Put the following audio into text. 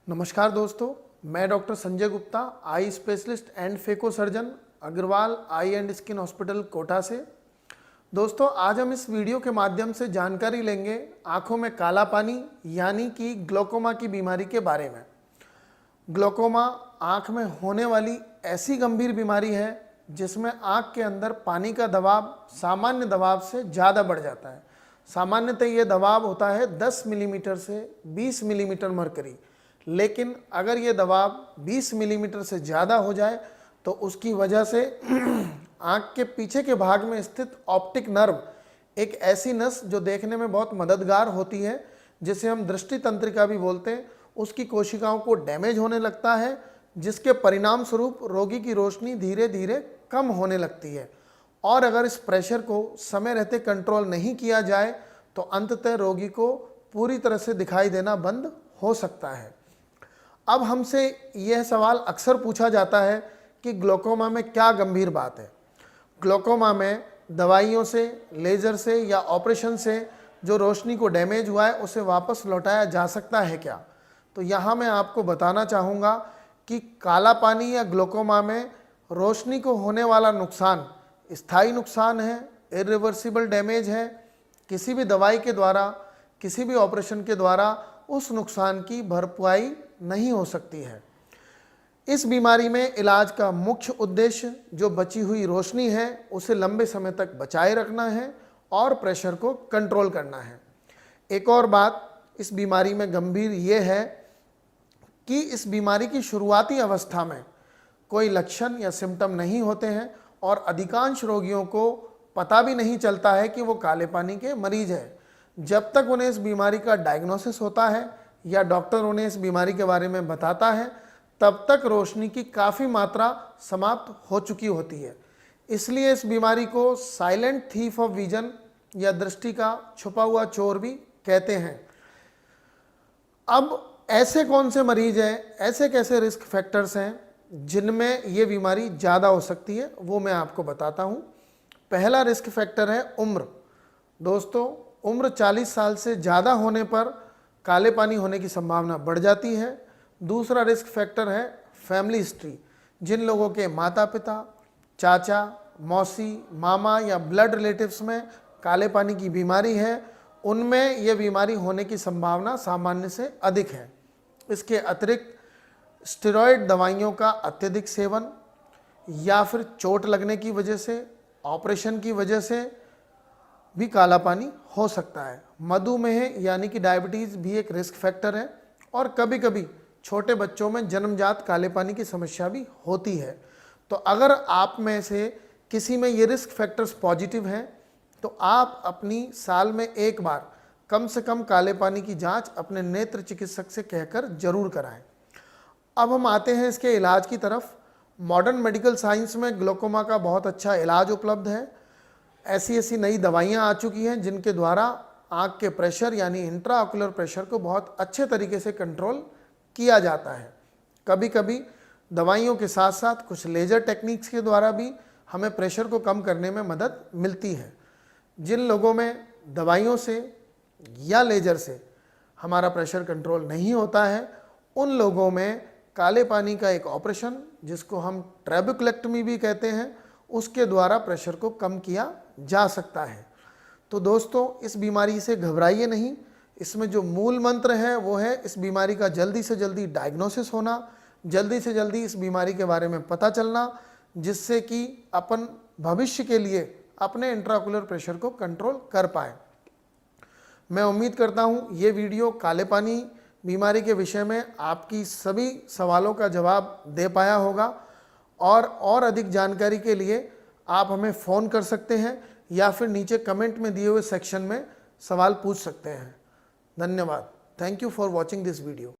नमस्कार दोस्तों, मैं doctor Sanjay Gupta, eye specialist and phaco surgeon, Agarwal eye and skin hospital Kota से। दोस्तों, आज हम इस वीडियो के माध्यम से जानकारी लेंगे आँखों में काला पानी यानी कि ग्लोकोमा की बीमारी के बारे में। ग्लोकोमा आँख में होने वाली ऐसी गंभीर बीमारी है जिसमें आँख के अंदर पानी का दबाव सामान्य दबाव से ज़्यादा बढ़ जाता है। सामान्यतः ये दबाव होता है 10 मिलीमीटर से 20 मिलीमीटर मरकरी, लेकिन अगर ये दबाव 20 मिलीमीटर से ज़्यादा हो जाए तो उसकी वजह से आँख के पीछे के भाग में स्थित ऑप्टिक नर्व, एक ऐसी नस जो देखने में बहुत मददगार होती है, जिसे हम दृष्टि तंत्रिका भी बोलते हैं, उसकी कोशिकाओं को डैमेज होने लगता है, जिसके परिणाम स्वरूप रोगी की रोशनी धीरे धीरे कम होने लगती है। और अगर इस प्रेशर को समय रहते कंट्रोल नहीं किया जाए तो अंततः रोगी को पूरी तरह से दिखाई देना बंद हो सकता है। अब हमसे यह सवाल अक्सर पूछा जाता है कि ग्लोकोमा में क्या गंभीर बात है। ग्लोकोमा में दवाइयों से, लेज़र से या ऑपरेशन से जो रोशनी को डैमेज हुआ है उसे वापस लौटाया जा सकता है क्या? तो यहाँ मैं आपको बताना चाहूँगा कि काला पानी या ग्लोकोमा में रोशनी को होने वाला नुकसान स्थायी नुकसान है, इरिवर्सिबल डैमेज है। किसी भी दवाई के द्वारा, किसी भी ऑपरेशन के द्वारा उस नुकसान की भरपाई नहीं हो सकती है। इस बीमारी में इलाज का मुख्य उद्देश्य जो बची हुई रोशनी है उसे लंबे समय तक बचाए रखना है और प्रेशर को कंट्रोल करना है। एक और बात इस बीमारी में गंभीर ये है कि इस बीमारी की शुरुआती अवस्था में कोई लक्षण या सिम्टम नहीं होते हैं और अधिकांश रोगियों को पता भी नहीं चलता है कि वो काले पानी के मरीज हैं। जब तक उन्हें इस बीमारी का डायग्नोसिस होता है या डॉक्टर उन्हें इस बीमारी के बारे में बताता है, तब तक रोशनी की काफ़ी मात्रा समाप्त हो चुकी होती है। इसलिए इस बीमारी को साइलेंट थीफ ऑफ विजन या दृष्टि का छुपा हुआ चोर भी कहते हैं। अब ऐसे कौन से मरीज हैं, ऐसे कैसे रिस्क फैक्टर्स हैं जिनमें ये बीमारी ज़्यादा हो सकती है, वो मैं आपको बताता हूँ। पहला रिस्क फैक्टर है उम्र। दोस्तों, उम्र 40 साल से ज़्यादा होने पर काले पानी होने की संभावना बढ़ जाती है। दूसरा रिस्क फैक्टर है फैमिली हिस्ट्री। जिन लोगों के माता पिता, चाचा, मौसी, मामा या ब्लड रिलेटिव्स में काले पानी की बीमारी है, उनमें यह बीमारी होने की संभावना सामान्य से अधिक है। इसके अतिरिक्त स्टेरॉयड दवाइयों का अत्यधिक सेवन या फिर चोट लगने की वजह से, ऑपरेशन की वजह से भी काला पानी हो सकता है। मधुमेह यानी कि डायबिटीज़ भी एक रिस्क फैक्टर है और कभी कभी छोटे बच्चों में जन्मजात काले पानी की समस्या भी होती है। तो अगर आप में से किसी में ये रिस्क फैक्टर्स पॉजिटिव हैं तो आप अपनी साल में एक बार कम से कम काले पानी की जांच अपने नेत्र चिकित्सक से कहकर जरूर कराएं। अब हम आते हैं इसके इलाज की तरफ। मॉडर्न मेडिकल साइंस में ग्लोकोमा का बहुत अच्छा इलाज उपलब्ध है। ऐसी नई दवाइयाँ आ चुकी हैं जिनके द्वारा आँख के प्रेशर यानी इंट्राऑक्यूलर प्रेशर को बहुत अच्छे तरीके से कंट्रोल किया जाता है। कभी कभी दवाइयों के साथ साथ कुछ लेज़र टेक्निक्स के द्वारा भी हमें प्रेशर को कम करने में मदद मिलती है। जिन लोगों में दवाइयों से या लेज़र से हमारा प्रेशर कंट्रोल नहीं होता है, उन लोगों में काले पानी का एक ऑपरेशन जिसको हम ट्रेबेकुलेक्टमी भी कहते हैं, उसके द्वारा प्रेशर को कम किया जा सकता है। तो दोस्तों, इस बीमारी से घबराइए नहीं। इसमें जो मूल मंत्र है वो है इस बीमारी का जल्दी से जल्दी डायग्नोसिस होना, जल्दी से जल्दी इस बीमारी के बारे में पता चलना, जिससे कि अपन भविष्य के लिए अपने इंट्राऑक्यूलर प्रेशर को कंट्रोल कर पाए। मैं उम्मीद करता हूँ ये वीडियो काले पानी बीमारी के विषय में आपकी सभी सवालों का जवाब दे पाया होगा और अधिक जानकारी के लिए आप हमें फ़ोन कर सकते हैं या फिर नीचे कमेंट में दिए हुए सेक्शन में सवाल पूछ सकते हैं। धन्यवाद। Thank you for watching this video.